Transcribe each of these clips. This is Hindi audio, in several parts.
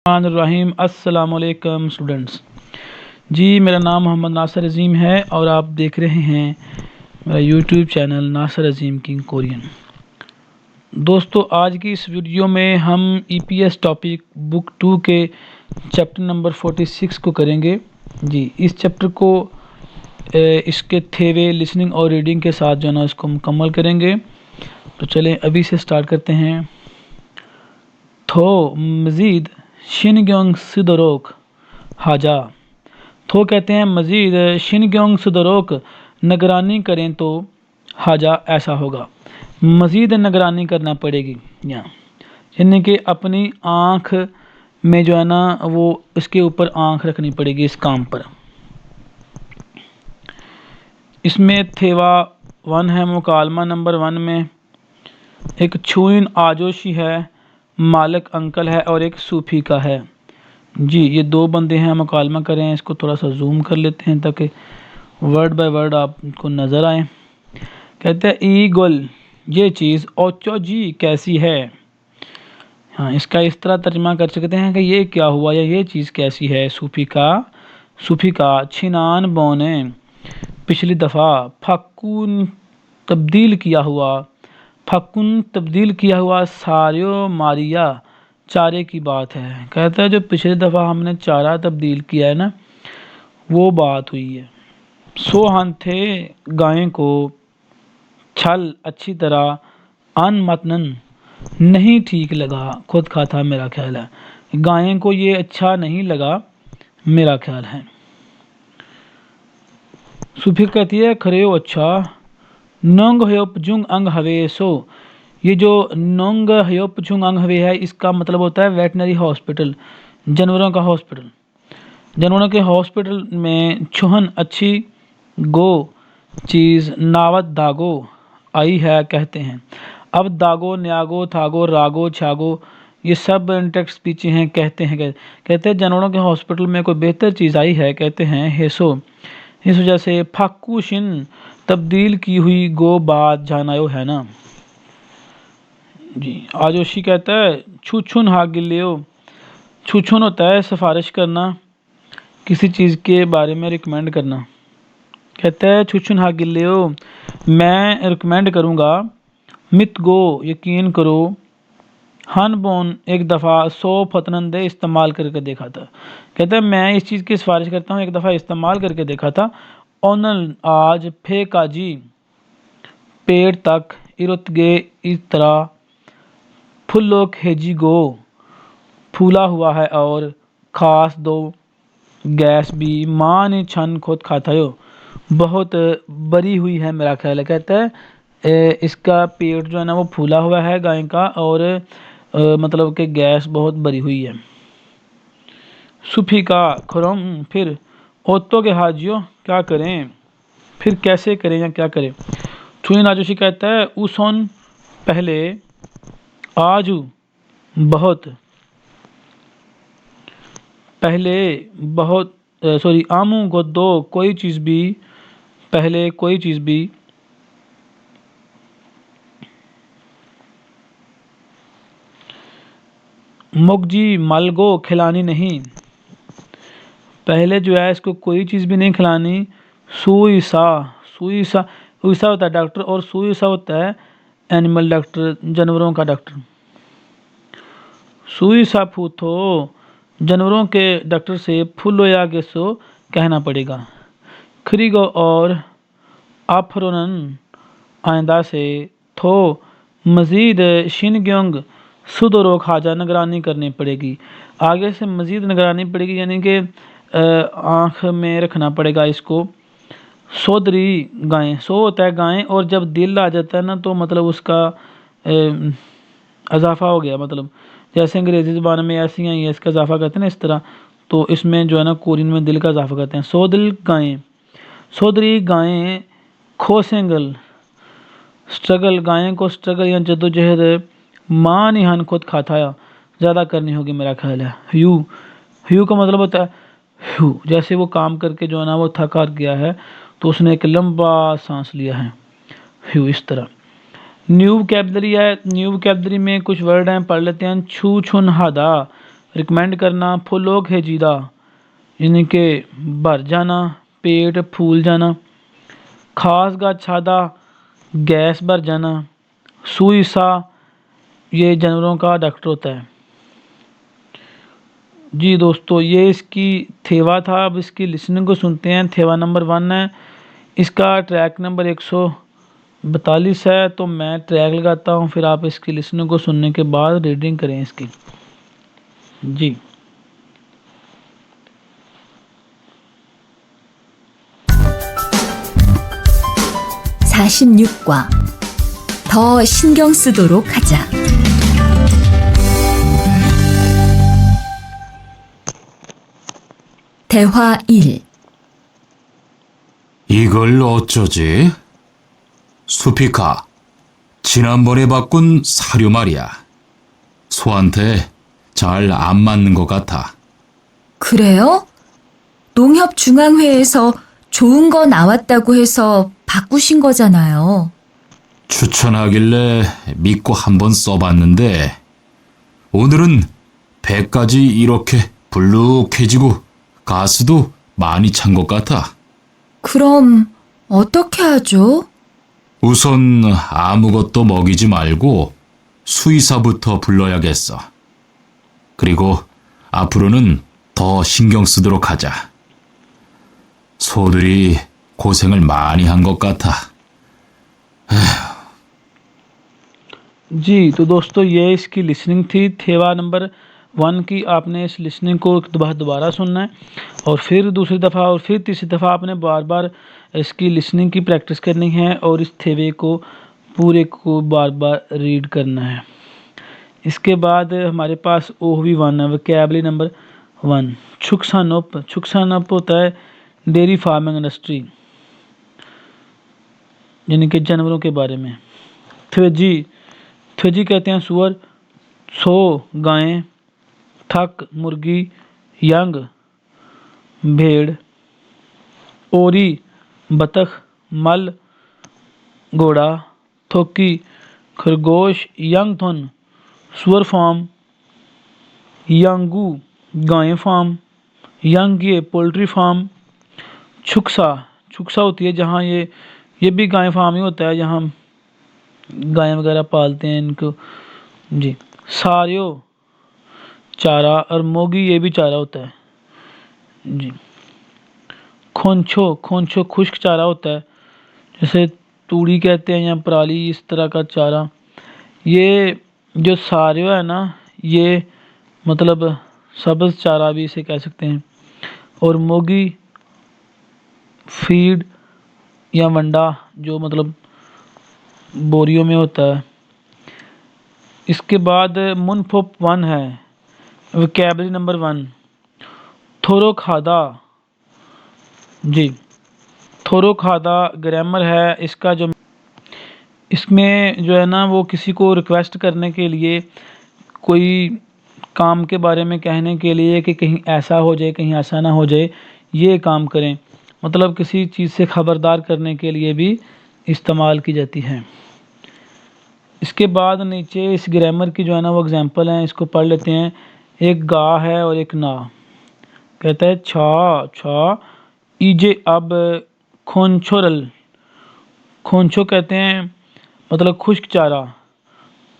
रहीम अस्सलाम वालेकुम स्टूडेंट्स। जी मेरा नाम मोहम्मद नासिर अज़ीम है और आप देख रहे हैं मेरा यूट्यूब चैनल नासिर अज़ीम किंग कोरियन। दोस्तों आज की इस वीडियो में हम ईपीएस टॉपिक बुक 2 के चैप्टर नंबर 46 को करेंगे। जी इस चैप्टर को इसके थेवे लिसनिंग और रीडिंग के साथ जो है ना इसको मुकम्मल करेंगे। तो चलें अभी से स्टार्ट करते हैं। थो मज़ीद शिनग्योंग सिदरोक हाजा। थो कहते हैं मज़ीद, शिनग्योंग सिदरोक निगरानी करें तो हाजा ऐसा होगा, मज़ीद निगरानी करना पड़ेगी। यहाँ यानी कि अपनी आँख में जो है ना वो इसके ऊपर आँख रखनी पड़ेगी इस काम पर। इसमें थेवा 1 है, मुकालमा नंबर 1 में एक छुइन आजोशी है, मालिक अंकल है और एक सूफी का है। जी ये दो बंदे हैं, मुकालमा करें। इसको थोड़ा सा जूम कर लेते हैं ताकि वर्ड बाय वर्ड आपको नज़र आए। कहते हैं ई गुल ये चीज़, ओचो जी कैसी है। हाँ इसका इस तरह तर्जमा कर सकते हैं कि ये क्या हुआ या ये चीज़ कैसी है। सूफी का छिनान बोने पिछली दफ़ा, फक्कून तब्दील किया हुआ, फक्कुन तब्दील किया हुआ, सारियो मारिया चारे की बात है। कहता है जो पिछली दफ़ा हमने चारा तब्दील किया है ना वो बात हुई है। सोहन थे गाय को छल अच्छी तरह, अन मतनन नहीं ठीक लगा, खुद का था मेरा ख्याल है। गाय को ये अच्छा नहीं लगा मेरा ख्याल है। सुफी कहती है खरे हो अच्छा, नंग हयोपजुंग अंग हवे सो। ये जो नोंग हयोपजुंग अंग हवे है इसका मतलब होता है वेटनरी हॉस्पिटल, जानवरों का हॉस्पिटल। जानवरों के हॉस्पिटल में छुहन अच्छी गो चीज़ नावत दागो आई है कहते हैं। अब दागो, न्यागो, थागो, रागो, छागो ये सब टेक्स्ट स्पीच हैं। कहते हैं जानवरों के हॉस्पिटल में कोई बेहतर चीज़ आई है कहते हैं हेसो। इस वजह से फाकुशिन तब्दील की हुई गो बात जानायो है ना। जी आजोशी कहता है छुछुन हा गिल्लियो। छुछुन होता है सिफारिश करना, किसी चीज़ के बारे में रिकमेंड करना। कहता है छुछुन हा गिल्लियो मैं रिकमेंड करूँगा, मित गो यकीन करो, हन बोन एक दफ़ा सो फतनंदे इस्तेमाल करके देखा था। कहता है मैं इस चीज़ की सिफारिश करता हूँ, एक दफ़ा इस्तेमाल करके देखा था। ओनल आज फे काजी पेड़ तक इरुत गे इस तरह, फुल्लो खेजी गो फूला हुआ है और खास दो गैस भी माँ ने छन खुद खाता हो बहुत बरी हुई है मेरा ख्याल है। कहता है इसका पेट जो है ना वो फूला हुआ है गाय का और मतलब कि गैस बहुत बरी हुई है। सूफी का खुरम फिर ओतो के हाजियो क्या करें, फिर कैसे करें या क्या करें। छुई नाजोशी कहता है उसन पहले, आजू बहुत पहले, बहुत सॉरी आमू गोदो कोई चीज़ भी, पहले कोई चीज़ भी, मुगजी मलगो खिलानी नहीं, पहले जो है इसको कोई चीज़ भी नहीं खिलानी। सुईसा उईसा होता है डॉक्टर और सुईसा होता है एनिमल डॉक्टर, जानवरों का डॉक्टर। सुईसा फूथो जानवरों के डॉक्टर से फुलो या गेसो कहना पड़ेगा। खरीगो और आफरोनन आइंदा से थो मज़ीद शिनग्योंग सुदरो खाजा निगरानी करनी पड़ेगी। आगे से मज़ीद निगरानी पड़ेगी यानी कि आँख में रखना पड़ेगा इसको। सोदरी गायें, सो होता है गायें और जब दिल आ जाता है ना तो मतलब उसका इजाफा हो गया, मतलब जैसे अंग्रेज़ी ज़बान में ऐसी हैं ये इसका इजाफा करते हैं ना इस तरह, तो इसमें जो है ना कोरियन में दिल का इजाफा करते हैं। सो दिल गायें, सोदरी गायें खोसेंगल स्ट्रगल, गायें को स्ट्रगल या जद्दोजहद माँ निहान खुद खाताया ज़्यादा करनी होगी मेरा ख्याल है। ह्यू का मतलब होता है ह्यू, जैसे वो काम करके जो है ना वो थक हार गया है तो उसने एक लंबा सांस लिया है, ह्यू इस तरह। न्यू वोकैबुलरी है, न्यू वोकैबुलरी में कुछ वर्ड हैं पढ़ लेते हैं। छू छुन हादा रिकमेंड करना, फुलोक है जीदा यानी कि भर जाना, पेट फूल जाना, खास गा छादा गैस भर जाना, सुई सा ये जानवरों का डॉक्टर होता है। जी दोस्तों, ये इसकी थेवा था। अब इसकी लिसनिंग को सुनते हैं। थेवा नंबर 1 है, इसका ट्रैक नंबर 142 है। तो मैं ट्रैक लगाता हूँ, फिर आप इसकी लिसनिंग को सुनने के बाद रीडिंग करें इसकी। जी (46과) 더 신경 쓰도록 하자. 대화 1. 이걸 어쩌지? 수피카, 지난번에 바꾼 사료 말이야. 소한테 잘 안 맞는 것 같아. 그래요? 농협중앙회에서 좋은 거 나왔다고 해서 바꾸신 거잖아요. 추천하길래 믿고 한번 써봤는데 오늘은 배까지 이렇게 불룩해지고 가스도 많이 찬 것 같아. 그럼 어떻게 하죠? 우선 아무것도 먹이지 말고 수의사부터 불러야겠어. 그리고 앞으로는 더 신경 쓰도록 하자. 소들이 고생을 많이 한 것 같아. जी, तो दोस्तों ये इसकी लिसनिंग थी थेवा नंबर 1 की। आपने इस लिसनिंग को दोबारा सुनना है और फिर दूसरी दफ़ा और फिर तीसरी दफ़ा आपने बार बार इसकी लिसनिंग की प्रैक्टिस करनी है और इस थेवे को पूरे को बार बार रीड करना है। इसके बाद हमारे पास OV1 है, वोकैबुलरी नंबर 1। छुकसानप होता है डेयरी फार्मिंग इंडस्ट्री, यानी कि जानवरों के बारे में। थ्वेजी कहते हैं सुअर, सो गायें, थक मुर्गी, यंग भेड़, ओरी बतख, मल घोड़ा, थोकी खरगोश, यंग थुन सुअर फार्म, यंगू गायें फार्म, यंग ये पोल्ट्री फार्म, छुकसा होती है जहाँ ये भी गाय फार्म ही होता है, जहाँ गायें वगैरह पालते हैं इनको। जी सारियो चारा और मोगी ये भी चारा होता है। जी खोंछो खुश्क चारा होता है, जैसे तूड़ी कहते हैं या पराली, इस तरह का चारा। ये जो सारियो है ना, ये मतलब सब्ज़ चारा भी इसे कह सकते हैं। और मोगी फीड या वंडा जो मतलब बोरियों में होता है। इसके बाद मुनफुप 1 है, वोकैबुलरी नंबर 1। थोरो खादा, जी थोरो खादा ग्रामर है इसका। जो इसमें जो है ना, वो किसी को रिक्वेस्ट करने के लिए, कोई काम के बारे में कहने के लिए कि कहीं ऐसा हो जाए कहीं ऐसा ना हो जाए, ये काम करें, मतलब किसी चीज़ से खबरदार करने के लिए भी इस्तेमाल की जाती है। इसके बाद नीचे इस ग्रामर की जो है ना वो एग्जांपल हैं, इसको पढ़ लेते हैं। एक गा है और एक ना। कहता है छा ईजे अब खोंछोरल, खोंछो कहते हैं मतलब खुश्क चारा।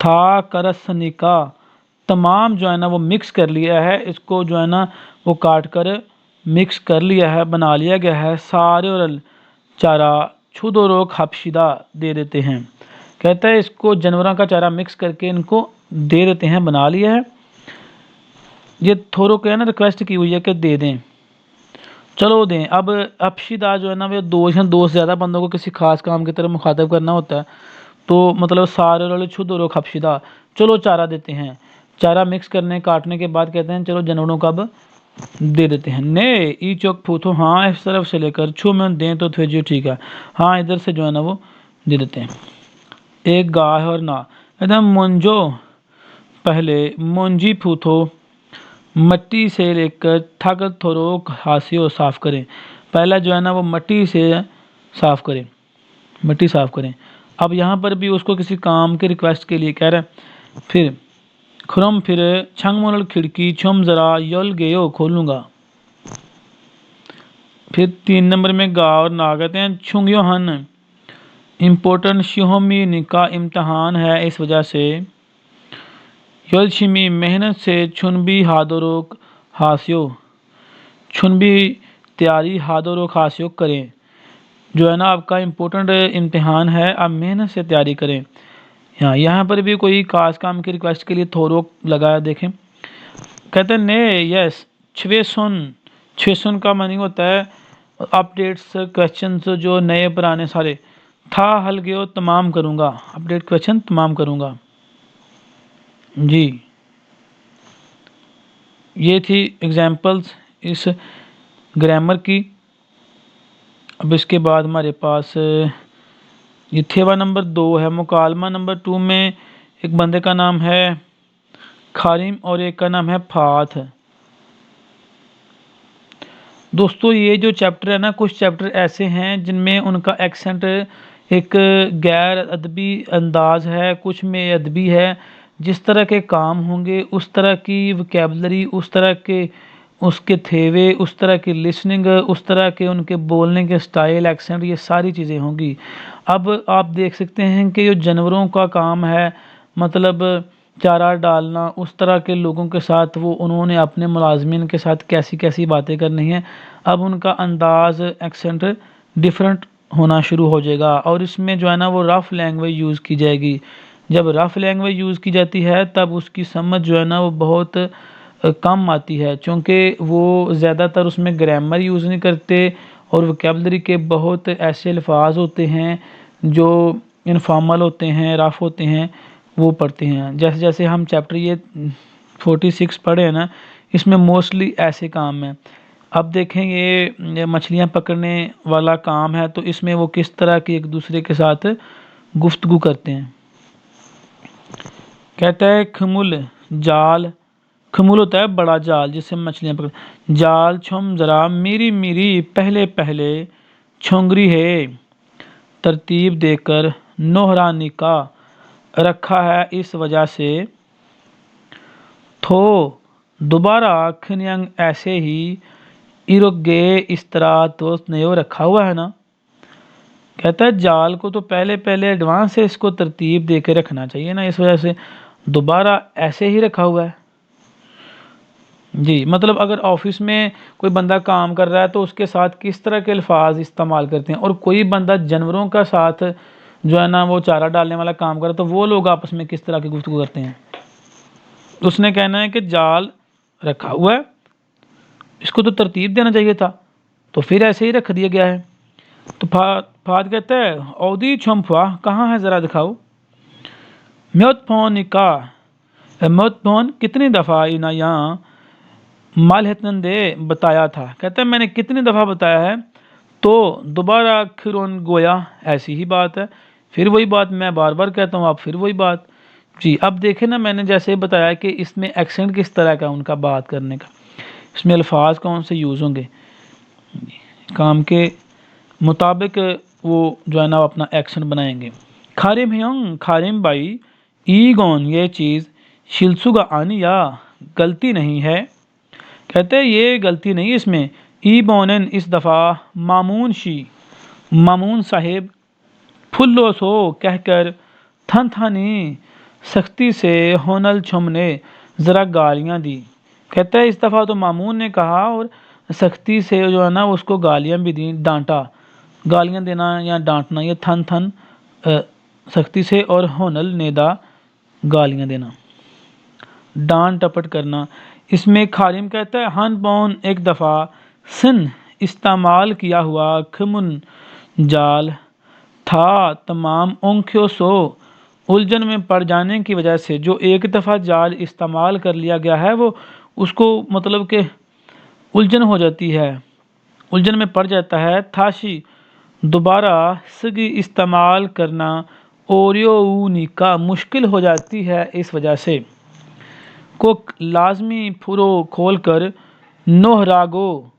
था करसनिका, तमाम जो है ना वो मिक्स कर लिया है, इसको जो है ना वो काट कर मिक्स कर लिया है, बना लिया गया है। सारे और चारा छुदो रोक हफ्शिदा दे देते हैं। कहता है इसको जानवरों का चारा मिक्स करके इनको दे देते हैं, बना लिया है। ये थोरो के ना रिक्वेस्ट की हुई है कि दे दें, चलो दें। अब हफ्शिदा जो है ना, वो दो से ज़्यादा बंदों को किसी खास काम की तरफ मुखातब करना होता है, तो मतलब सारे वाले छुदो रोक हफ्शिदा, चलो चारा देते हैं। चारा मिक्स करने काटने के बाद कहते हैं चलो जानवरों का अब दे देते हैं। ने ई चौक फूथो, हाँ इस तरफ से लेकर छू में दें तो भेजिए, ठीक है, हाँ इधर से जो है ना वो दे देते हैं। एक गाय है और ना। कहते हैं मुंजो, पहले मुंजी फूथो, मट्टी से लेकर थक थोरो हासियो साफ़ करें। पहला जो है ना वो मट्टी से साफ़ करें, मिट्टी साफ़ करें। अब यहाँ पर भी उसको किसी काम के रिक्वेस्ट के लिए कह रहा है। फिर खुरम फिर छंगमोनल खिड़की छुम ज़रा यल गयो खोलूँगा। फिर 3 नंबर में गा और ना कहते हैं छुंग्यो हन इम्पोर्टेंट शिहोमी निका इम्तहान है इस वजह से। यलशिमी मेहनत से छुनबी हादोरोक हास्यो, छुनबी तैयारी हादोरोक हास्यो करें। जो है ना आपका इम्पोर्टेंट इम्तिहान है, आप मेहनत से तैयारी करें। यहाँ पर भी कोई खास काम की रिक्वेस्ट के लिए थोरोक लगाया देखें। कहते हैं ने यस छवेसुन का मीनिंग होता है अपडेट्स क्वेश्चंस जो नए पुराने सारे। था हल गयो तमाम करूँगा, अपडेट क्वेश्चन तमाम करूँगा जी। ये थी एग्जाम्पल्स इस ग्रामर की। अब इसके बाद हमारे पास ये थेवा नंबर 2 है। मुकालमा नंबर 2 में एक बंदे का नाम है खारिम और एक का नाम है फाथ। दोस्तों ये जो चैप्टर है ना, कुछ चैप्टर ऐसे हैं जिनमें उनका एक्सेंट एक गैर अदबी अंदाज है, कुछ में अदबी है। जिस तरह के काम होंगे उस तरह की वोकैबुलरी, उस तरह के उसके थेवे, उस तरह की लिसनिंग, उस तरह के उनके बोलने के स्टाइल, एक्सेंट, ये सारी चीज़ें होंगी। अब आप देख सकते हैं कि जो जानवरों का काम है, मतलब चारा डालना, उस तरह के लोगों के साथ वो उन्होंने अपने मुलाजमीन के साथ कैसी कैसी बातें करनी है। अब उनका अंदाज एक्सेंट डिफरेंट होना शुरू हो जाएगा और इसमें जो है ना वो रफ़ लैंग्वेज यूज़ की जाएगी। जब रफ़ लैंग्वेज यूज़ की जाती है तब उसकी समझ जो है ना वो बहुत कम आती है, चूँकि वो ज़्यादातर उसमें ग्रामर यूज़ नहीं करते और वोकैबुलरी के बहुत ऐसे अल्फाज होते हैं जो इनफॉर्मल होते हैं, रफ़ होते हैं, वो पढ़ते हैं। जैसे जैसे हम चैप्टर ये 46 पढ़े हैं ना, इसमें मोस्टली ऐसे काम हैं। अब देखें ये मछलियाँ पकड़ने वाला काम है, तो इसमें वो किस तरह के एक दूसरे के साथ गुफ्तगू करते हैं। कहता है खमुल जाल, खमुल होता है बड़ा जाल जिससे मछलियाँ पकड़। जाल छुम ज़रा मेरी मेरी पहले पहले छोंगरी है, तरतीब देकर नोहरानी का रखा है इस वजह से। थो दोबारा खनियंग ऐसे ही इरोगे इस तरह तो नयो रखा हुआ है ना। कहता है जाल को तो पहले पहले एडवांस से इसको तरतीब दे के रखना चाहिए ना, इस वजह से दोबारा ऐसे ही रखा हुआ है जी। मतलब अगर ऑफिस में कोई बंदा काम कर रहा है तो उसके साथ किस तरह के अल्फाज इस्तेमाल करते हैं, और कोई बंदा जानवरों का साथ जो है ना वो चारा डालने वाला काम कर रहा है तो वो लोग आपस में किस तरह की गुफ्तगू करते हैं। उसने कहना है कि जाल रखा हुआ है, इसको तो तरतीब देना चाहिए था, तो फिर ऐसे ही रख दिया गया है। तो फाद कहता है औदी छुम्फा कहाँ है ज़रा दिखाओ। म्योतफोन का म्योतफोन कितनी दफ़ा इना यहाँ मालहतनंदे बताया था। कहता है मैंने कितनी दफ़ा बताया है, तो दोबारा खिरोन गोया ऐसी ही बात है, फिर वही बात मैं बार बार कहता हूँ, आप फिर वही बात जी। अब देखें ना, मैंने जैसे बताया कि इसमें एक्सेंट किस तरह का उनका बात करने का, इसमें अल्फाज कौन से यूज़ होंगे, काम के मुताबिक वो जो है ना अपना एक्शन बनाएंगे। खारिम हयंग खारिम भाई ई गौन ये चीज़ शिलसुगा आनी या गलती नहीं है। कहते हैं ये गलती नहीं इसमें। ई बोनन इस दफ़ा मामून साहिब फुल्लो सो कहकर थन थानी सख्ती से होनल छुम ने ज़रा गालियाँ दी। कहता है इस दफ़ा तो मामून ने कहा और सख्ती से जो है ना उसको गालियाँ भी दी, डांटा। गालियाँ देना या डांटना, ये थन सख्ती से, और होनल नेदा गालियाँ देना, डांट टपट करना। इसमें खारिम कहता है हन बौन एक दफ़ा सिन इस्तेमाल किया हुआ खमुन जाल था तमाम ओंख्यों सो उलझन में पड़ जाने की वजह से। जो एक दफ़ा जाल इस्तेमाल कर लिया गया है वो उसको मतलब कि उलझन हो जाती है, उलझन में पड़ जाता है। थाशी दोबारा सगी इस्तेमाल करना ओरियोनी का मुश्किल हो जाती है इस वजह से। को लाजमी फुरो खोल कर नोह रागो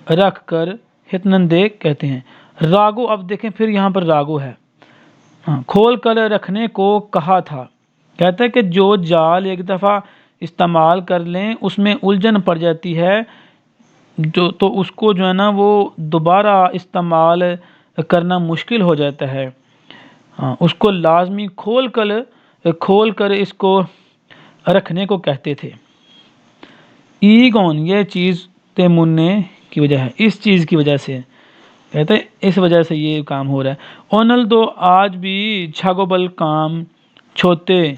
रख कर हितनंदे कहते हैं। रागो, अब देखें फिर यहाँ पर रागो है, हाँ, खोल कर रखने को कहा था। कहता है कि जो जाल एक दफ़ा इस्तेमाल कर लें उसमें उलझन पड़ जाती है, जो तो उसको जो है ना वो दोबारा इस्तेमाल करना मुश्किल हो जाता है। हाँ, उसको लाजमी खोल कर इसको रखने को कहते थे। ईगोन ये चीज़ तेमुन्ने की वजह है, इस चीज़ की वजह से, कहते हैं इस वजह से ये काम हो रहा है। ओनल दो आज भी छागोबल काम छोते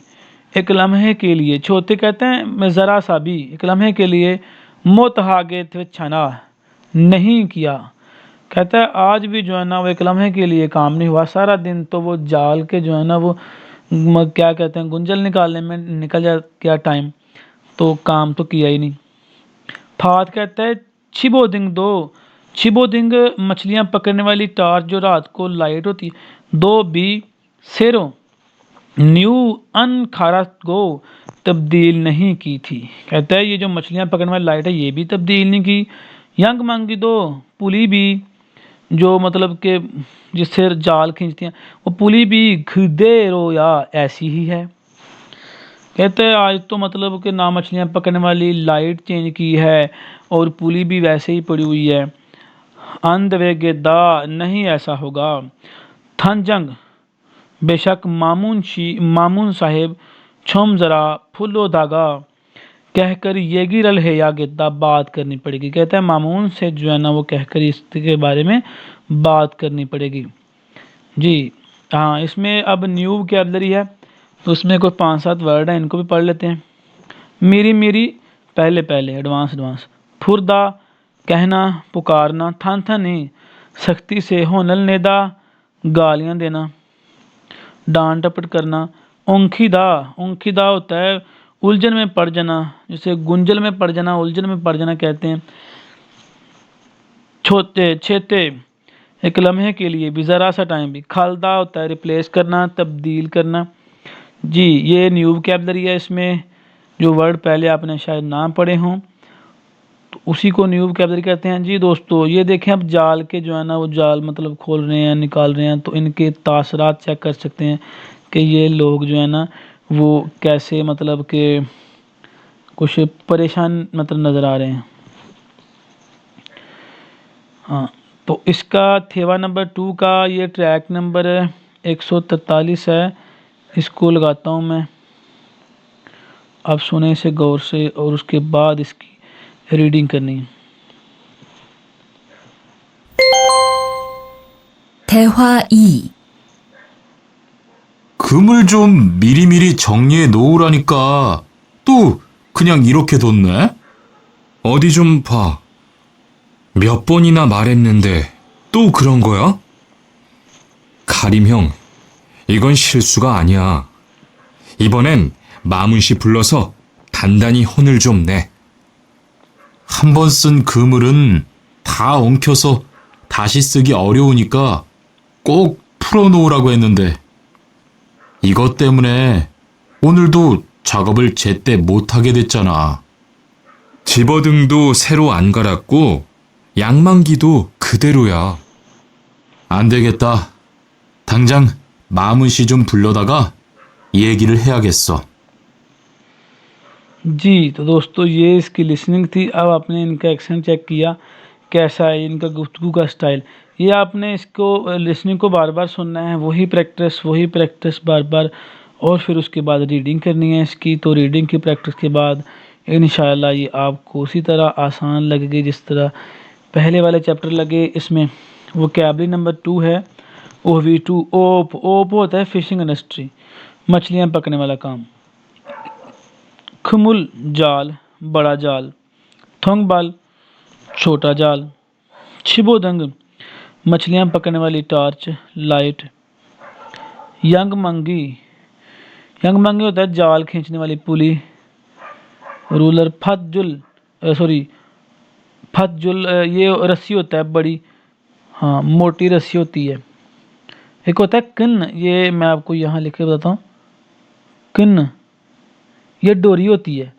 एक लम्हे के लिए, छोते कहते हैं मैं ज़रा सा भी, एक लम्हे के लिए मोतहागे थे छना नहीं किया। कहता है आज भी जो है ना वो एक लम्हे के लिए काम नहीं हुआ, सारा दिन तो वो जाल के जो है ना वो क्या कहते हैं गुंजल निकालने में निकल जा क्या टाइम, तो काम तो किया ही नहीं। फात कहता है छिबोदिंग मछलियां पकड़ने वाली टार्च जो रात को लाइट होती है। दो बी सेरो न्यू अन खारा को तब्दील नहीं की थी। कहता है ये जो मछलियां पकड़ने वाली लाइट है ये भी तब्दील नहीं की। यंग मांगी दो पुली भी, जो मतलब कि जिससे जाल खींचती हैं, वो पुली भी घुदे रोया ऐसी ही है। कहते हैं आज तो मतलब कि ना मछलियां पकड़ने वाली लाइट चेंज की है और पुली भी वैसे ही पड़ी हुई है। अंध वे गेदा नहीं ऐसा होगा। थनजंग बेशक मामून साहेब छुम जरा फुलो धागा कहकर येगी रल है या गेदा बात करनी पड़ेगी। कहता है मामून से जो है ना वो कहकर इसके बारे में बात करनी पड़ेगी। जी हाँ, इसमें अब न्यू वोकैबुलरी है तो उसमें कोई 5-7 वर्ड हैं, इनको भी पढ़ लेते हैं। मेरी पहले पहले एडवांस फुरदा कहना पुकारना, थन नहीं सख्ती से, होनल नेदा गालियाँ देना, डांट टपट करना। ओंखीदा होता है उलझन में पड़ जाना, जिसे गुंजल में पड़ जाना उलझन में पड़ जाना कहते हैं। छोते छेते एक लम्हे के लिए भी, ज़रा सा टाइम भी। खालदा होता है रिप्लेस करना तब्दील करना। जी ये न्यू वोकैबुलरी है, इसमें जो वर्ड पहले आपने शायद ना पढ़े हों तो उसी को न्यू वोकैबुलरी कहते हैं। जी दोस्तों ये देखें अब जाल के जो है ना वो जाल मतलब खोल रहे हैं निकाल रहे हैं, तो इनके तासरात चेक कर सकते हैं कि ये लोग जो है ना वो कैसे मतलब कि कुछ परेशान मतलब नज़र आ रहे हैं। हाँ, तो इसका थेवा नंबर 2 का ये ट्रैक नंबर 143 है, इसको लगाता हूँ मैं। आप सुने इसे गौर से और उसके बाद इसकी रीडिंग करनी है। 대화 2. 금을 좀 미리미리 정리해 놓으라니까 또 그냥 이렇게 뒀네? 어디 좀 봐. 몇 번이나 말했는데 또 그런 거야? 가림 형, 이건 실수가 아니야. 이번엔 마문 씨 불러서 단단히 혼을 좀 내. 한 번 쓴 그물은 다 엉켜서 다시 쓰기 어려우니까 꼭 풀어놓으라고 했는데 이것 때문에 오늘도 작업을 제때 못하게 됐잖아. 집어등도 새로 안 갈았고 양만기도 그대로야. 안 되겠다. 당장 마문 씨 좀 불러다가 얘기를 해야겠어. जी तो दोस्तों ये इसकी लिसनिंग थी। अब आपने इनका एक्सेंट चेक किया कैसा है, इनका गुफ्तगू का स्टाइल। ये आपने इसको लिसनिंग को बार बार सुनना है, वही प्रैक्टिस बार बार, और फिर उसके बाद रीडिंग करनी है इसकी। तो रीडिंग की प्रैक्टिस के बाद इंशाल्लाह ये आपको उसी तरह आसान लगेगी जिस तरह पहले वाले चैप्टर लगे। इसमें वोकैबुलरी नंबर 2 है OV2। ओप होता है फिशिंग इंडस्ट्री, मछलियाँ पकड़ने वाला काम। खमुल जाल बड़ा जाल, थोंगबाल छोटा जाल, छिबोदंग मछलियाँ पकड़ने वाली टार्च लाइट, यंग मंगी होता है जाल खींचने वाली पुली, रूलर फतजुल ये रस्सी होता है बड़ी, हाँ मोटी रस्सी होती है। एक होता है किन, ये मैं आपको यहाँ लिख के बताता हूँ। किन ये डोरी होती है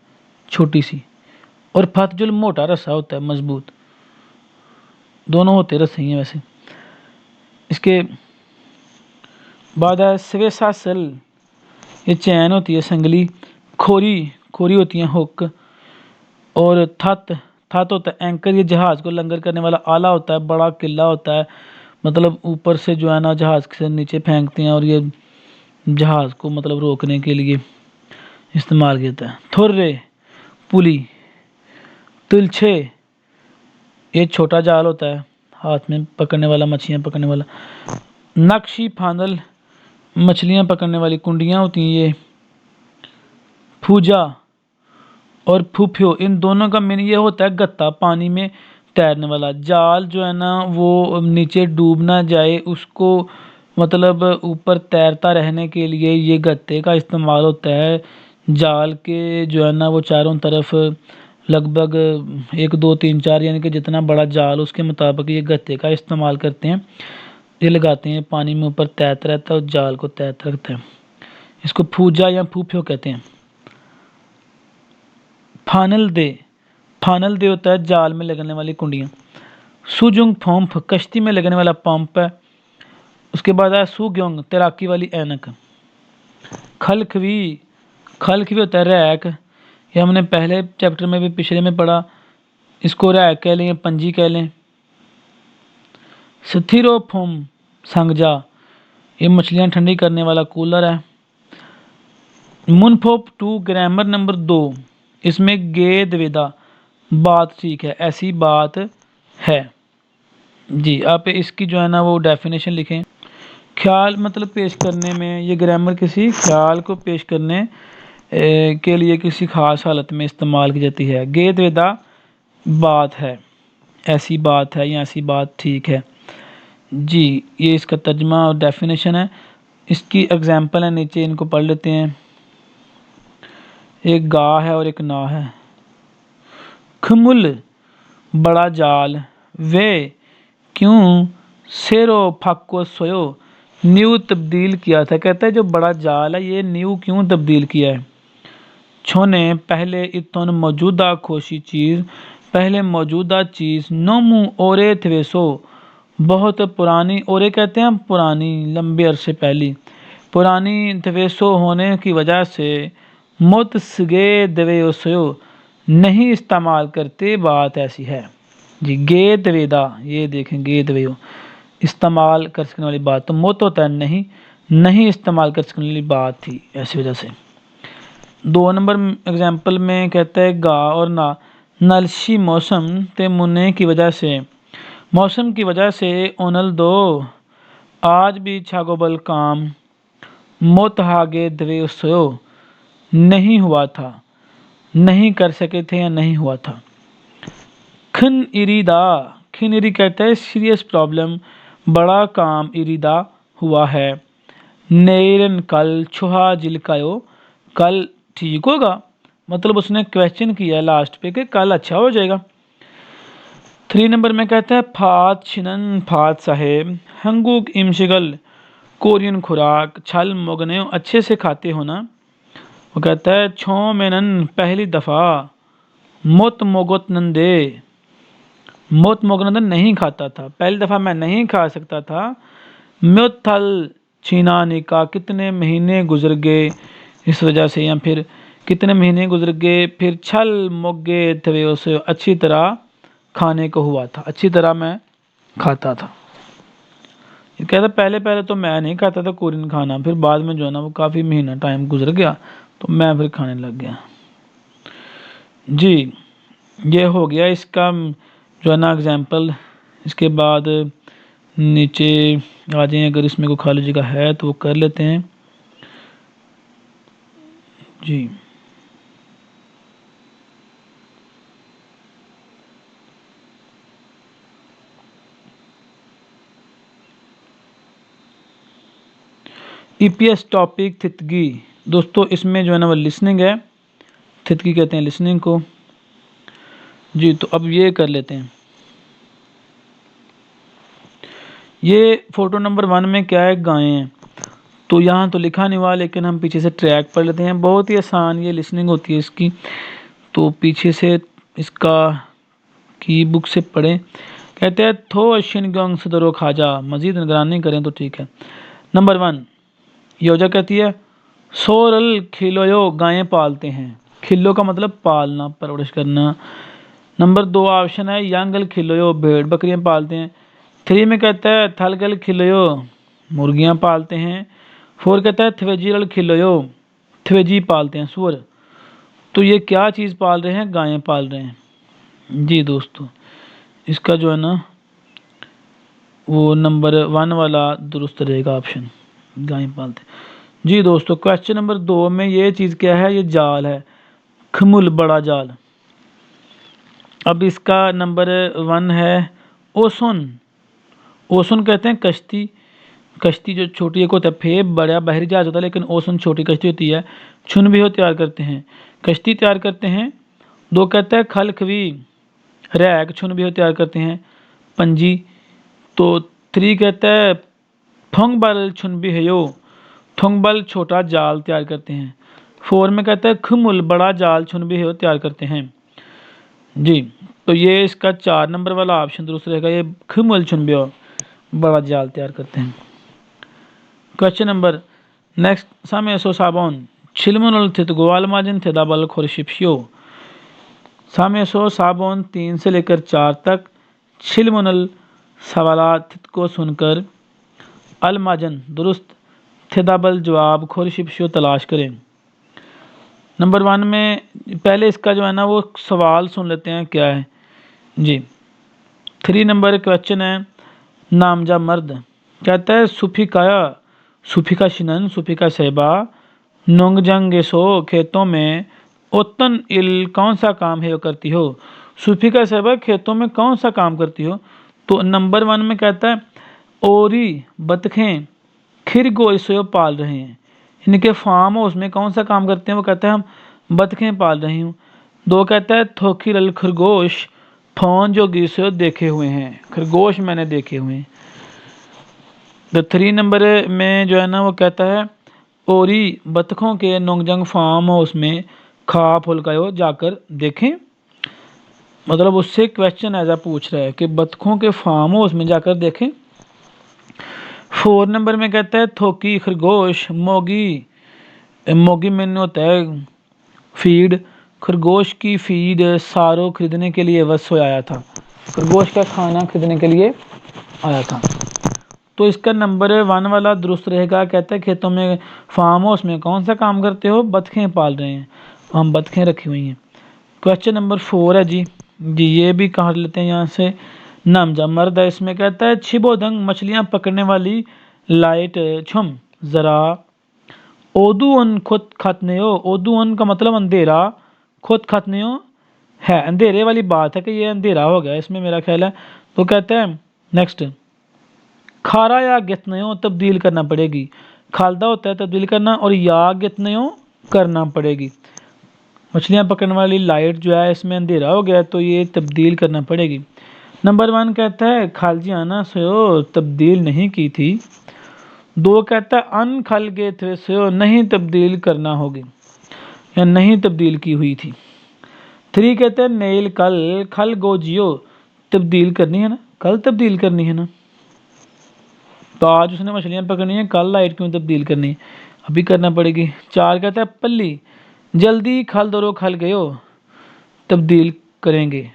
छोटी सी, और फतजुल मोटा रस्सा होता है मजबूत। दोनों होते रस्से ही हैं वैसे। इसके बाद है स्वेसा सेल, ये चैन होती है संगली। खोरी, खोरी होती है हुक। और थत, थत होता है एंकर, ये जहाज़ को लंगर करने वाला आला होता है, बड़ा किला होता है, मतलब ऊपर से जो है ना जहाज़ से नीचे फेंकते हैं और ये जहाज़ को मतलब रोकने के लिए इस्तेमाल किया जाता है। थुर्रे, पुली। तिलछे, ये छोटा जाल होता है हाथ में पकड़ने वाला, मछलियाँ पकड़ने वाला। नक्शी फानल, मछलियाँ पकड़ने वाली कुंडियाँ होती हैं ये। फूजा और फूफ्यो, इन दोनों का मीनिंग ये होता है गत्ता, पानी में तैरने वाला। जाल जो है ना वो नीचे डूब ना जाए उसको मतलब ऊपर तैरता रहने के लिए ये गत्ते का इस्तेमाल होता है। जाल के जो है ना वो चारों तरफ लगभग 1 2 3 4 यानी कि जितना बड़ा जाल उसके मुताबिक ये गत्ते का इस्तेमाल करते हैं। ये लगाते हैं, पानी में ऊपर तैरता रहता है और जाल को तैरता रखता है। इसको फूजा या फूफ्यो कहते हैं। फानल दे, फानल दे होता है जाल में लगने वाली कुंडियाँ। सुजुंग फोम्फ, कश्ती में लगने वाला पंप है। उसके बाद है सुग्योंग, तैराकी वाली ऐनक। खलखवी, खलखवी होता है रैक, ये हमने पहले चैप्टर में भी पिछले में पढ़ा। इसको रैक कह लें, पंजी कह लें। स्थिरोफोम, संगजा, ये मछलियाँ ठंडी करने वाला कूलर है। मुनफोप 2, ग्रामर नंबर 2, इसमें गे द्विधा, बात ठीक है, ऐसी बात है। जी, आप इसकी जो है ना वो डेफिनेशन लिखें। ख्याल मतलब पेश करने में, ये ग्रामर किसी ख्याल को पेश करने के लिए किसी खास हालत में इस्तेमाल की जाती है। गे द्विधा, बात है, ऐसी बात है या ऐसी बात ठीक है। जी, ये इसका तर्जमा और डेफिनेशन है। इसकी एग्जाम्पल है नीचे, इनको पढ़ लेते हैं। एक गा है और एक ना है। खमुल, बड़ा जाल। वे, क्यों। सेरो फाको सोयो, न्यू तब्दील किया था। कहता है जो बड़ा जाल है ये न्यू क्यों तब्दील किया है। छोने, पहले। इतन, मौजूदा खोशी चीज़, पहले मौजूदा चीज़। नोमू, ओरे थवेसो, बहुत पुरानी। ओरे कहते हैं पुरानी, लंबे अरसे पहली। पुरानी थवेसो होने की वजह से मुत सगे दवेसो, नहीं इस्तेमाल करते, बात ऐसी है। जी, गे दवेदा, ये देखें गे दवेयो, इस्तेमाल कर सकने वाली बात। तो मुत होता है नहीं, नहीं इस्तेमाल कर सकने वाली बात थी ऐसी वजह से। 2 नंबर एग्जाम्पल में कहता है गा और ना। नलशी मौसम ते मुने की वजह से, मौसम की वजह से। ओनल दो, आज भी छागोबल काम। मोत हागे द्वेसो, नहीं हुआ था, नहीं कर सके थे या नहीं हुआ था। खन इरीदा, खिन इरी कहता है सीरियस प्रॉब्लम, बड़ा काम इरीदा हुआ है। नेरन, कल। छुहा जिलकायो, कल ठीक होगा, मतलब उसने क्वेश्चन किया लास्ट पे कि कल अच्छा हो जाएगा। 3 नंबर में कहता है फात छिनन, फात साहेब। हंगूक इमशिगल, कोरियन खुराक। छल मोगने, अच्छे से खाते हो ना। वो कहता है छो मेनन, पहली दफ़ा। मोत मोगत नंदे, मोत मोगनंदन नहीं खाता था, पहली दफ़ा मैं नहीं खा सकता था। म्योथल छीनाने का, कितने महीने गुजर गए इस वजह से, या फिर कितने महीने गुजर गए। फिर छल मोगे थे उसे, अच्छी तरह खाने को हुआ था, अच्छी तरह मैं खाता था। ये कहता पहले पहले तो मैं नहीं खाता था कोरियन खाना, फिर बाद में जो है ना वो काफ़ी महीना टाइम गुजर गया तो मैं फिर खाने लग गया। जी, ये हो गया इसका जो है ना एग्जाम्पल। इसके बाद नीचे आ जाएं, अगर इसमें कोई खाली जगह है तो वो कर लेते हैं। जी, ईपीएस टॉपिक थितगी। दोस्तों इसमें जो है ना वो लिसनिंग है, थितगी कहते हैं लिसनिंग को। जी, तो अब ये कर लेते हैं। ये फोटो नंबर 1 में क्या है, गायें हैं। तो यहाँ तो लिखा नहीं हुआ, लेकिन हम पीछे से ट्रैक पढ़ लेते हैं। बहुत ही आसान ये लिसनिंग होती है इसकी, तो पीछे से इसका की बुक से पढ़ें। कहते हैं थो अशिन गंग सदरो खाजा, मज़ीद निगरानी करें तो ठीक है। नंबर 1, योजा कहती है सोरल खिलोयो गायें पालते हैं। खिल्लो का मतलब पालना, परवरिश करना। नंबर 2 ऑप्शन है यंगल खिलोयो भेड़ बकरियां पालते हैं। 3 में कहता है थलगल खिलोयो मुर्गियां पालते हैं। 4 कहता है थवेजीरल खिलोयो थवेजी पालते हैं सुअर। तो ये क्या चीज़ पाल रहे हैं? गायें पाल रहे हैं जी दोस्तों। इसका जो है ना वो नंबर 1 वाला दुरुस्त रहेगा ऑप्शन, गायें पालते हैं जी दोस्तों। क्वेश्चन नंबर 2 में ये चीज़ क्या है? ये जाल है, खमुल बड़ा जाल। अब इसका नंबर 1 है ओसोन। ओसोन कहते हैं कश्ती, कश्ती जो छोटी एक होता है, फेब बड़ा बहरी जहाज होता है, लेकिन ओसोन छोटी कश्ती होती है। छुन भी हो तैयार करते हैं, कश्ती तैयार करते हैं। 2 कहता है खलखवी रैक छुन भी हो तैयार करते हैं, पंजी। तो 3 कहता है थोंगबल छुन भी है यो थोंगबल छोटा जाल तैयार करते हैं। 4 में कहता है खमुल बड़ा जाल छुन भी है यो तैयार करते हैं जी। तो ये इसका 4 नंबर वाला ऑप्शन दुरुस्त रहेगा, ये खमुल छुन भी हो बड़ा जाल तैयार करते हैं। क्वेश्चन नंबर नेक्स्ट सामेसो साबोन छिलमुनल थित गोवाल माजिन थे दाबल खोरशिप्शियो। सामेसो साबोन 3 से लेकर 4 तक, छिलमुनल सवालात को सुनकर, अलमाजन दुरुस्त, थेदाबल जवाब, खोरशिप्शियो तलाश करें। नंबर 1 में पहले इसका जो है ना वो सवाल सुन लेते हैं क्या है जी। 3 नंबर क्वेश्चन है नामजा मर्द। कहता है सुफिकाया सुफिका शिनन सुफिका सहबा नोंगजंगेसो खेतों में ओतन इल कौन सा काम है वो करती हो। सुफिका सहबा खेतों में कौन सा काम करती हो? तो नंबर 1 में कहता है ओरी बतखें खिरगोशो पाल रहे हैं। इनके फार्म हाउस में कौन सा काम करते हैं? वो कहता है हम बतखें पाल रही हूँ। 2 कहता है थोखिरल खरगोश फोन जो गिसो देखे हुए हैं, खरगोश मैंने देखे हुए हैं। तो 3 नंबर में जो है ना वो कहता है ओरी बतखों के नोंगजंग फार्म हाउस में खा फुलकायो जाकर देखें। मतलब उससे क्वेश्चन ऐसा पूछ रहा है कि बतखों के फार्म हाउस में जाकर देखें। 4 नंबर में कहता है थोकी खरगोश मोगी मोगी मैंने होता है फीड, खरगोश की फीड सारो खरीदने के लिए वश आया था, खरगोश का खाना खरीदने के लिए आया था। तो इसका नंबर 1 वाला दुरुस्त रहेगा। कहता है खेतों में फार्म हाउस में कौन सा काम करते हो? बतखें पाल रहे हैं, हम बतखें रखी हुई हैं। क्वेश्चन नंबर 4 है जी ये भी कहा लेते हैं यहाँ से नामजा मर्द है। इसमें कहता है छिबोदंग मछलियाँ पकड़ने वाली लाइट छुम जरा ओदुअन खुद खतने हो। ओदुअन का मतलब अंधेरा, खुद खतने हो है अंधेरे वाली बात है कि ये अंधेरा हो गया इसमें मेरा ख्याल है। तो कहते हैं नेक्स्ट खारा या गितनयो तब्दील करना पड़ेगी। खालदा होता है तब्दील करना और या गितनयो करना पड़ेगी। मछलियाँ पकड़ने वाली लाइट जो है इसमें अंधेरा हो गया तो ये तब्दील करना पड़ेगी। नंबर 1 कहता है खालजियाना सो तब्दील नहीं की थी। 2 कहता है अन खल गे थे सो नहीं तब्दील करना होगी या नहीं तब्दील की हुई थी। 3 कहता है नेल कल खल गो जियो तब्दील करनी है ना, कल तब्दील करनी है ना। तो आज उसने मछलियाँ पकड़नी है, कल लाइट क्यों तब्दील करनी है, अभी करना पड़ेगी। 4 कहता है पल्ली जल्दी खल दरो खल गयो तब्दील करेंगे।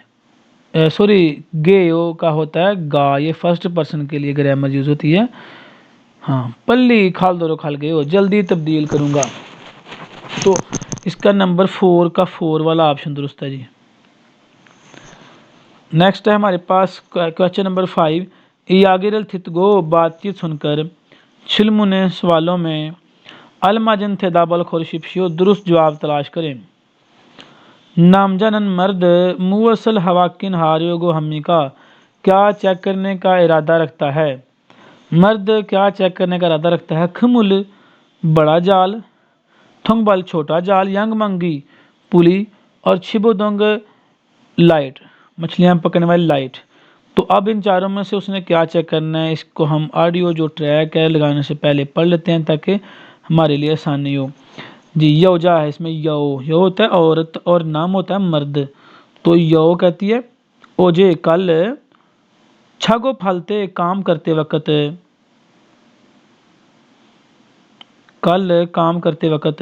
सॉरी गेयो का होता है गा, ये फर्स्ट पर्सन के लिए ग्रामर यूज होती है। हाँ पल्ली खाल दरो खाल गयो जल्दी तब्दील करूँगा। तो इसका नंबर 4 का 4 वाला ऑप्शन दुरुस्त है जी। नेक्स्ट है हमारे पास क्वेश्चन नंबर 5 यागिरल थितगो बातचीत सुनकर छिलमुने सवालों में अलमाजन थे दाबल खोरशिप्शियो दुरुस्त जवाब तलाश करें। नामजनन मर्द मुवसल हवाकिन हारियोगो हमी का क्या चेक करने का इरादा रखता है? मर्द क्या चेक करने का इरादा रखता है? खमुल बड़ा जाल, थोंगबल छोटा जाल, यंग मंगी पुली और छिबोदोंग लाइट मछलियाँ पकड़ने वाली लाइट। तो अब इन चारों में से उसने क्या चेक करना है, इसको हम ऑडियो जो ट्रैक है लगाने से पहले पढ़ लेते हैं ताकि हमारे लिए आसानी हो जी। यौजा है, इसमें यो होता है औरत और नाम होता है मर्द। तो यो कहती है ओजे कल छगो फलते काम करते वक्त कल काम करते वक्त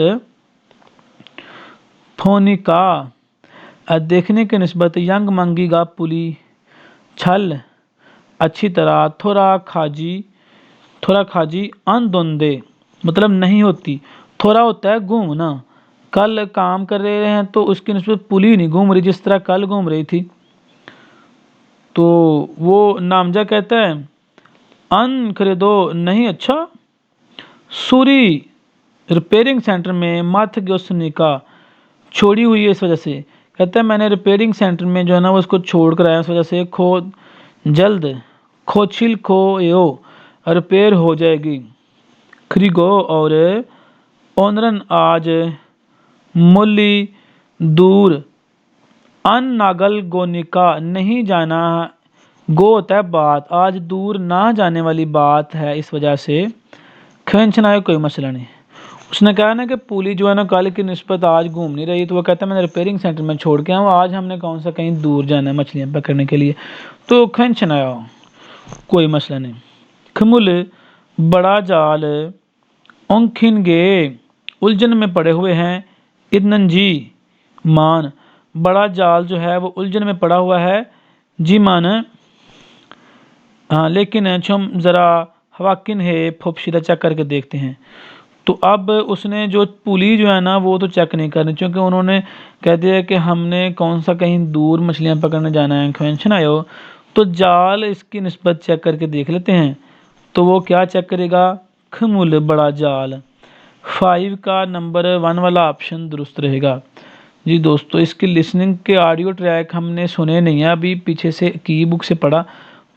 फोनिका देखने के निस्बत यंग मंगीगा पुली छल अच्छी तरह थोड़ा खाजी अनदोंदे मतलब नहीं होती। थोड़ा होता है घूमना। कल काम कर रहे हैं तो उसकी निस्बत पुली नहीं घूम रही जिस तरह कल घूम रही थी। तो वो नामजा कहता है अन खरीदो नहीं अच्छा। सूरी रिपेयरिंग सेंटर में मथ ग्योसनिका छोड़ी हुई है इस वजह से। कहता है मैंने रिपेयरिंग सेंटर में जो है ना वो उसको छोड़ कर आया इस वजह से जल्द खोचिल खो यो रिपेयर हो जाएगी। खरीगो और ओनरन आज मुल्ली दूर अन नागल गोनिका नहीं जाना गो होता है बात आज दूर ना जाने वाली बात है इस वजह से खवेंचना कोई मसला नहीं। उसने कहा ना कि पुली जो है ना कल की निस्बत आज घूम नहीं रही तो वो कहता है मैंने रिपेयरिंग सेंटर में छोड़ के आऊँ आज हमने कौन सा कहीं दूर जाना है मछलियाँ पकड़ने के लिए तो खवेंचना कोई मसला नहीं। खमुल बड़ा जाल ओंखिन गे उलझन में पड़े हुए हैं इदनन जी मान बड़ा जाल जो है वो उलझन में पड़ा हुआ है जी मान। हाँ लेकिन हम ज़रा हवाकिन है फोपशीदा चेक करके देखते हैं। तो अब उसने जो पुली जो है ना वो तो चेक नहीं करनी क्योंकि उन्होंने कह दिया कि हमने कौन सा कहीं दूर मछलियाँ पकड़ने जाना है क्वेश्चन आयो तो जाल इसकी निस्बत चेक करके देख लेते हैं। तो वो क्या चेक करेगा खमुल बड़ा जाल 5 का नंबर 1 वाला ऑप्शन दुरुस्त रहेगा। जी दोस्तों इसकी लिसनिंग के ऑडियो ट्रैक हमने सुने नहीं है अभी पीछे से की बुक से पढ़ा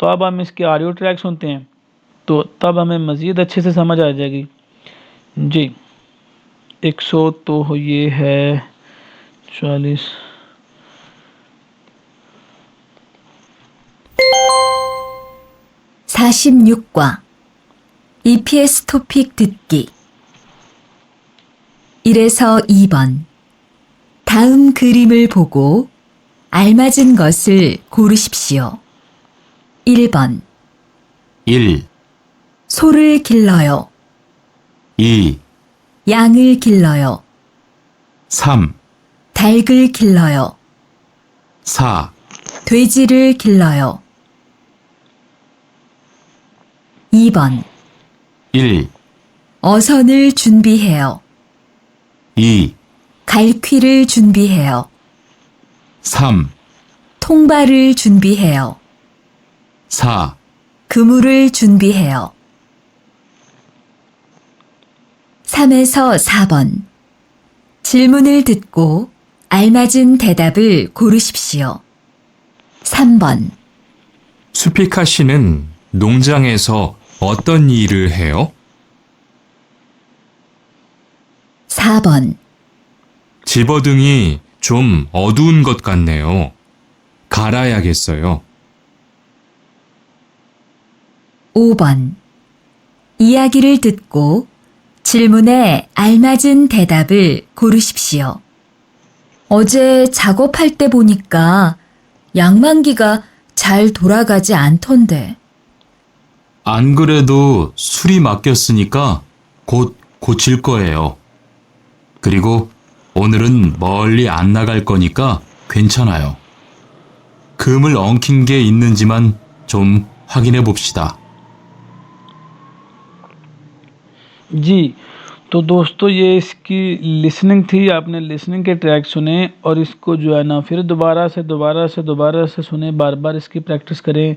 तो अब हम इसके ऑडियो ट्रैक सुनते हैं तो तब हमें मज़ीद अच्छे से समझ आ जाएगी। जी 100 तो ये है 40 46과 EPS 토픽 듣기 1에서 2번 다음 그림을 보고 알맞은 것을 고르십시오. 1번 1, 소를 길러요. 2, 양을 길러요. 3, 닭을 길러요. 4, 돼지를 길러요. 2번 1, 어선을 준비해요. 2, 갈퀴를 준비해요. 3, 통발을 준비해요. 4, 그물을 준비해요. 3에서 4번 질문을 듣고 알맞은 대답을 고르십시오. 3번 수피카 씨는 농장에서 어떤 일을 해요? 4번 집어등이 좀 어두운 것 같네요. 갈아야겠어요. 5번 이야기를 듣고 질문에 알맞은 대답을 고르십시오. 어제 작업할 때 보니까 양만기가 잘 돌아가지 않던데. 안 그래도 술이 맡겼으니까 곧 고칠 거예요. 그리고 오늘은 멀리 안 나갈 거니까 괜찮아요. 금을 엉킨 게 있는지만 좀 확인해 봅시다. जी तो दोस्तों ये इसकी लिसनिंग थी। आपने लिसनिंग के ट्रैक सुने और इसको जो है ना फिर दोबारा से सुने बार बार इसकी प्रैक्टिस करें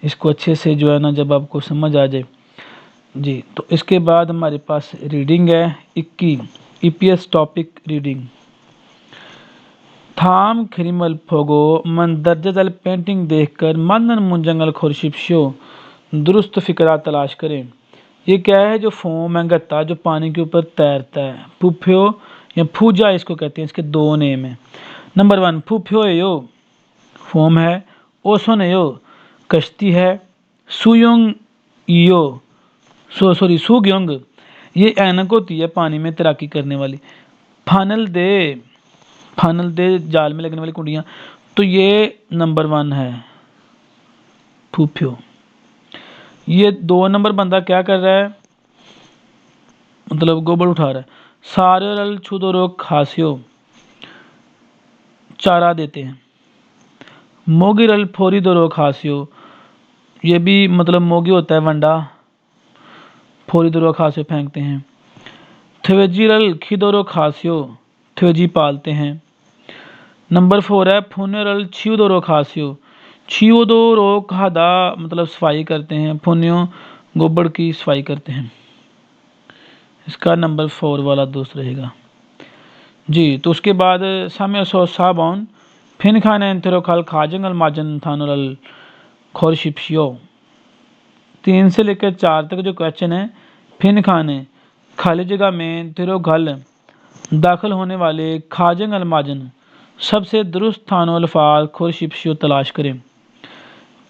इसको अच्छे से जो है ना जब आपको समझ आ जाए। जी तो इसके बाद हमारे पास रीडिंग है 21 ईपीएस टॉपिक रीडिंग। थाम खिरिमल फोगो मंदरजा जल पेंटिंग देखकर मनन मुंजंगल खुरशिप्शो दुरुस्त फिक्रा तलाश करें। ये क्या है जो फोम है गत्ता जो पानी के ऊपर तैरता है। फूफ्यो या फूजा इसको कहते हैं। इसके दो नेम है। नंबर 1 फूफ्यो यो फोम है। ओसोन यो कश्ती है। सुयोंग यो सुगयोंग ये ऐनक होती है पानी में तैराकी करने वाली। फानल दे जाल में लगने वाली कुंडियाँ तो ये नंबर 1 है फूफ्यो। ये 2 नंबर बंदा क्या कर रहा है मतलब गोबर उठा रहा है। सारल छुदोरो खासियो, चारा देते हैं। मोगिरल फोरी दोरो खासियो, ये भी मतलब मोगी होता है वंडा, फोरी दोरो खासियो फेंकते हैं। थवेजीरल खिदोरो खासियो, थवेजी पालते हैं। नंबर 4 है फुनेरल छियोदोरो खासियो, छियोदोरो खादा मतलब सफाई करते हैं, फुन्यो गोबर की सफाई करते हैं। इसका नंबर 4 वाला दोस्त रहेगा जी। तो उसके बाद साम्य सो साबॉन फिन खाने तेरो खाल खाजंगल माजन थानल खोरशिप्शियो। 3 से लेकर 4 तक जो क्वेश्चन है, फिन खाने खाली जगह में तेरो घल दाखिल होने वाले खाजंग अलमाजन सबसे दुरुस्त थानो अल्फाज खोरशिप्शियो तलाश करें।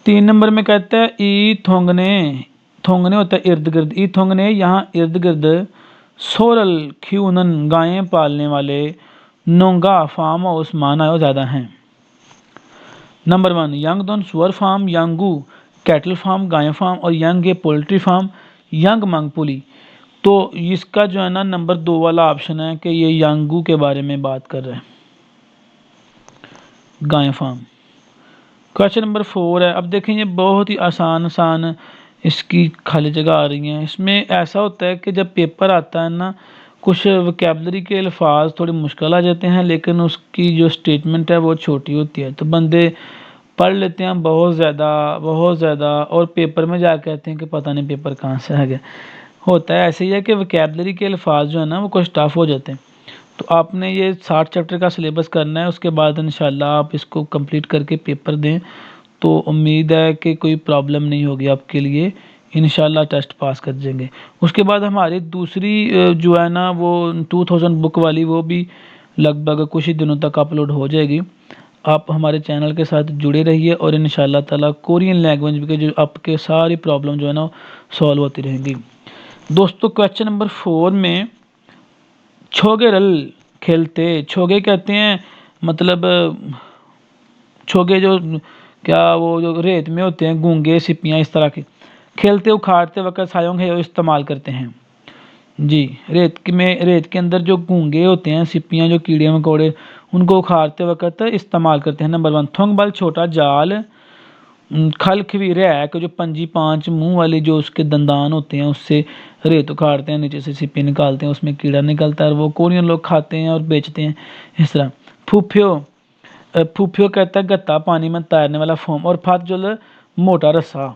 3 नंबर में कहता है ई थोंगने, थोंगने होता है इर्द गिर्द, ई थोंगने यहाँ इर्द गिर्द सोरल ख्यूनन गायें पालने वाले नोंगा फार्म हाउस माना ज़्यादा हैं। नंबर 1 यांगदोन सुअर फार्म, यांगू कैटल फार्म गाय फार्म और यंग ए पोल्ट्री फार्म, यंग मंगपुली। तो इसका जो है ना नंबर 2 वाला ऑप्शन है कि ये यांगू के बारे में बात कर रहा है, गाय फार्म। क्वेश्चन नंबर 4 है। अब देखें ये बहुत ही आसान इसकी खाली जगह आ रही हैं। इसमें ऐसा होता है कि जब पेपर आता है ना, कुछ वोकैबलरी के अल्फाज थोड़े मुश्किल आ जाते हैं, लेकिन उसकी जो स्टेटमेंट है वो छोटी होती है, तो बंदे पढ़ लेते हैं बहुत ज़्यादा, और पेपर में जा कहते हैं कि पता नहीं पेपर कहाँ से आ गया। होता है ऐसे ही है कि वोकैबलरी के अल्फाज जो है ना वो कुछ टफ हो जाते हैं। तो आपने ये 60 चैप्टर का सिलेबस करना है, उसके बाद इंशाल्लाह आप इसको कंप्लीट करके पेपर दें, तो उम्मीद है कि कोई प्रॉब्लम नहीं होगी आपके लिए, इंशाल्लाह टेस्ट पास कर जाएंगे। उसके बाद हमारी दूसरी जो है ना वो 2000 बुक वाली, वो भी लगभग कुछ ही दिनों तक अपलोड हो जाएगी। आप हमारे चैनल के साथ जुड़े रहिए और इंशाल्लाह ताला कोरियन लैंग्वेज के जो आपके सारी प्रॉब्लम जो है ना सॉल्व होती रहेंगी। दोस्तों क्वेश्चन नंबर 4 में छोगेरल खेलते, छोगे कहते हैं मतलब छोगे जो क्या वो जो रेत में होते हैं, गूंगे सिपियाँ इस तरह के, खेलते उखाड़ते वक्त सायोंग है इस्तेमाल करते हैं जी। रेत के अंदर जो गूंगे होते हैं, सिपियाँ जो कीड़े मकोड़े, उनको उखाड़ते वक्त इस्तेमाल करते हैं। नंबर 1 थोंग बल छोटा जाल, खल खवीर है कि जो पंजी 5 मुंह वाले जो उसके दंदान होते हैं उससे रेत उखाड़ते हैं, नीचे से सिप्पी निकालते हैं, उसमें कीड़ा निकलता है और वो कोरियन लोग खाते हैं और बेचते हैं इस तरह। फूफियो कहता है गत्ता पानी में तैरने वाला फोम, और फात जो मोटा रस्सा।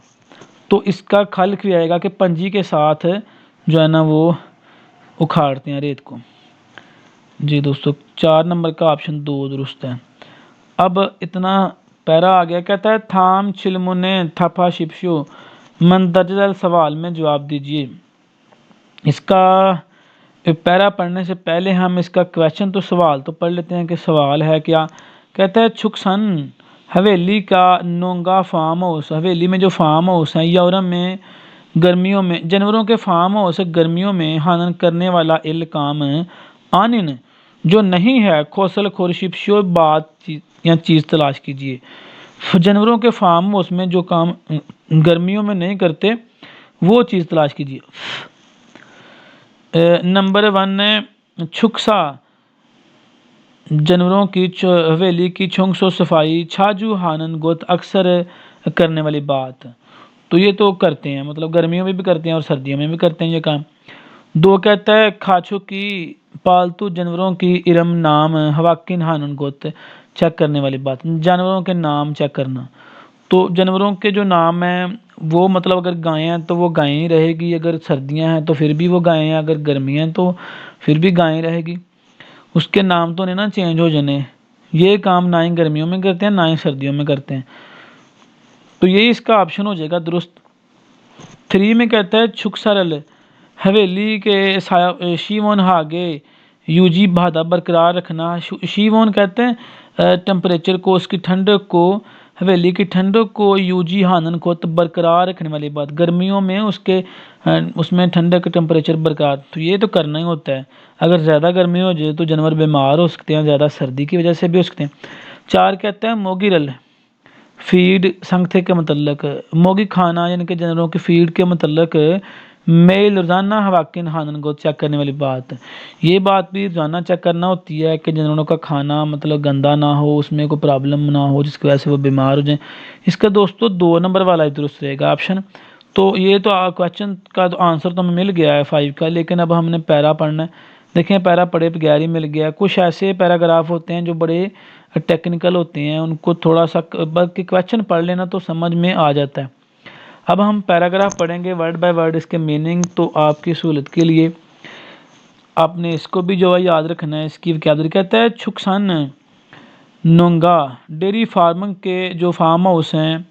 तो इसका खल भी आएगा कि पंजी के साथ जो है ना वो उखाड़ते हैं रेत को जी। दोस्तों 4 नंबर का ऑप्शन 2 दुरुस्त है। अब इतना पैरा आ गया, कहता है थाम छिलमुने थपा शिप्शो मंदरजल सवाल में जवाब दीजिए। इसका पैरा पढ़ने से पहले हम इसका क्वेश्चन तो सवाल तो पढ़ लेते हैं कि सवाल है क्या। कहता है छुकसन हवेली का नोंगा फार्म हाउस, हवेली में जो फार्म हाउस है यौरम में गर्मियों में, जानवरों के फार्म हाउस गर्मियों में हानन करने वाला इल काम आनिन जो नहीं है खोसल खोरशिप्शो बात या चीज़ तलाश कीजिए। जानवरों के फार्म हाउस में जो काम गर्मियों में नहीं करते वो चीज़ तलाश कीजिए। नंबर 1 छुकसा जानवरों की हवेली की छुंगसो सफाई छाजू हानन गोत अक्सर करने वाली बात, तो ये तो करते हैं, मतलब गर्मियों में भी करते हैं और सर्दियों में भी करते हैं ये काम। 2 कहता है खाचो की पालतू जानवरों की इरम नाम हवाकिन हानन गोत चेक करने वाली बात, जानवरों के नाम चेक करना। तो जानवरों के जो नाम हैं वो मतलब अगर गायें हैं तो वो गायें ही रहेगी, अगर सर्दियां हैं तो फिर भी वो गायें हैं, अगर गर्मियां हैं तो फिर भी गायें रहेगी, उसके नाम तो नहीं ना चेंज हो जाने। ये काम ना ही गर्मियों में करते हैं ना ही सर्दियों में करते हैं, तो यही इसका ऑप्शन हो जाएगा दुरुस्त। 3 में कहता है छुक सरल हवेली के शीवोन हागे यूजी भादा बरकरार रखना। शीवोन कहते हैं टेम्परेचर को, उसकी ठंडक को, हवेली की ठंडक को, यूजी हानन को तो बरकरार रखने वाली बात, गर्मियों में उसमें ठंडक टेम्परेचर बरकरार, तो ये तो करना ही होता है। अगर ज़्यादा गर्मी हो जाए तो जानवर बीमार हो सकते हैं, ज़्यादा सर्दी की वजह से भी हो सकते हैं। 4 कहते हैं मोगिरल फीड संगथे के मतलब मोगी खाना यानी कि जानवरों की फीड के मतलब मेल रोज़ाना हवाकिन खानन को चेक करने वाली बात, ये बात भी रोज़ाना चेक करना होती है कि जानवरों का खाना मतलब गंदा ना हो, उसमें कोई प्रॉब्लम ना हो जिसकी वजह से वो बीमार हो जाएं। इसका दोस्तों 2 नंबर वाला ही दुरुस्त रहेगा ऑप्शन। तो ये तो क्वेश्चन का तो आंसर तो हमें मिल गया है 5 का, लेकिन अब हमने पैरा पढ़ना है। देखें पैरा पढ़े बगैर ही मिल गया। कुछ ऐसे पैराग्राफ होते हैं जो बड़े टेक्निकल होते हैं, उनको थोड़ा सा बल्कि क्वेश्चन पढ़ लेना तो समझ में आ जाता है। अब हम पैराग्राफ पढ़ेंगे वर्ड बाय वर्ड, इसके मीनिंग तो आपकी सहूलत के लिए आपने इसको भी जो है याद रखना है। इसकी वकाबलरी कहता है छुकसन नोंगा डेयरी फार्मिंग के जो फार्म हाउस हैं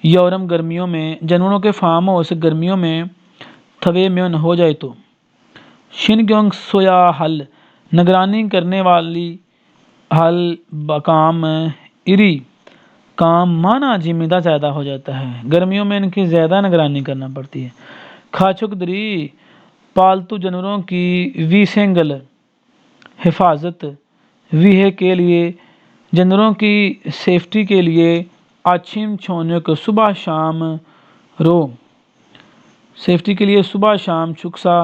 यौरम गर्मियों में, जानवरों के फार्म हाउस गर्मियों में थवे में हो जाए तो। शिनग्योंग सोया हल निगरानी करने वाली हल बकाम इरी काम माना जिम्मेदार ज़्यादा हो जाता है, गर्मियों में इनकी ज़्यादा निगरानी करना पड़ती है। खाचुकदरी पालतू जानवरों की विसेंगल हिफाजत विहे के लिए, जानवरों की सेफ्टी के लिए आछिम छोने को सुबह शाम रो, सेफ्टी के लिए सुबह शाम छुकसा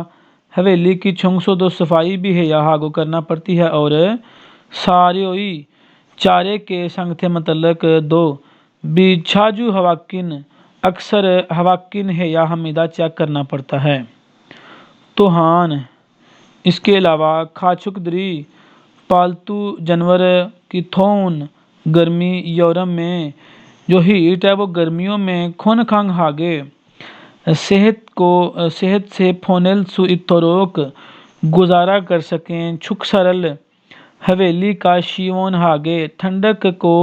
हवेली की छुंगसो दो सफाई भी है यहाँ को करना पड़ती है। और सारे चारे के संग थे मतलब दो बिछाजू हवाकिन अक्सर हवाकिन है या हमीदा चेक करना पड़ता है। तोहान इसके अलावा खाचुकदरी पालतू जानवर की थोन गर्मी यूरोप में जो हीट है वो गर्मियों में खून खांग हागे सेहत से फोनल सु इतरोक गुजारा कर सकें। छुक सरल हवेली का शिवोन हागे ठंडक को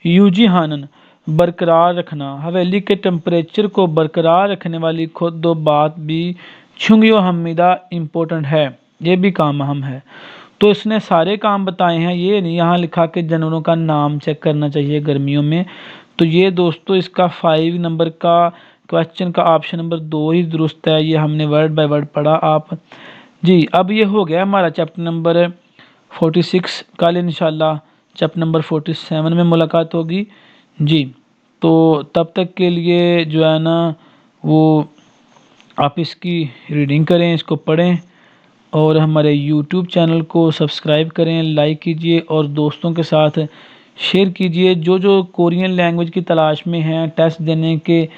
यूजी हानन बरकरार रखना, हवेली के टेम्परेचर को बरकरार रखने वाली खुद दो बात भी छुंगियो हमीदा इम्पोर्टेंट है, ये भी काम अहम है। तो इसने सारे काम बताए हैं, ये नहीं यहाँ लिखा कि जानवरों का नाम चेक करना चाहिए गर्मियों में। तो ये दोस्तों इसका 5 नंबर का क्वेश्चन का ऑप्शन नंबर 2 ही दुरुस्त है। ये हमने वर्ड बाय वर्ड पढ़ा आप जी। अब ये हो गया हमारा चैप्टर नंबर 46। कल इंशाल्लाह चैप्टर नंबर 47 में मुलाकात होगी जी। तो तब तक के लिए जो है ना वो आप इसकी रीडिंग करें, इसको पढ़ें और हमारे YouTube चैनल को सब्सक्राइब करें, लाइक कीजिए और दोस्तों के साथ शेयर कीजिए। जो जो कोरियन लैंग्वेज की तलाश में हैं, टेस्ट देने के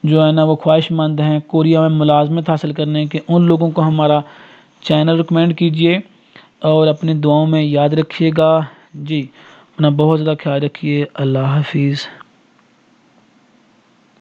जो है ना वो ख्वाहिशमंद हैं, कोरिया में मुलाजमत हासिल करने के, उन लोगों को हमारा चैनल रिकमेंड कीजिए और अपनी दुआओं में याद रखिएगा जी। अपना बहुत ज़्यादा ख्याल रखिए। अल्लाह हाफिज़।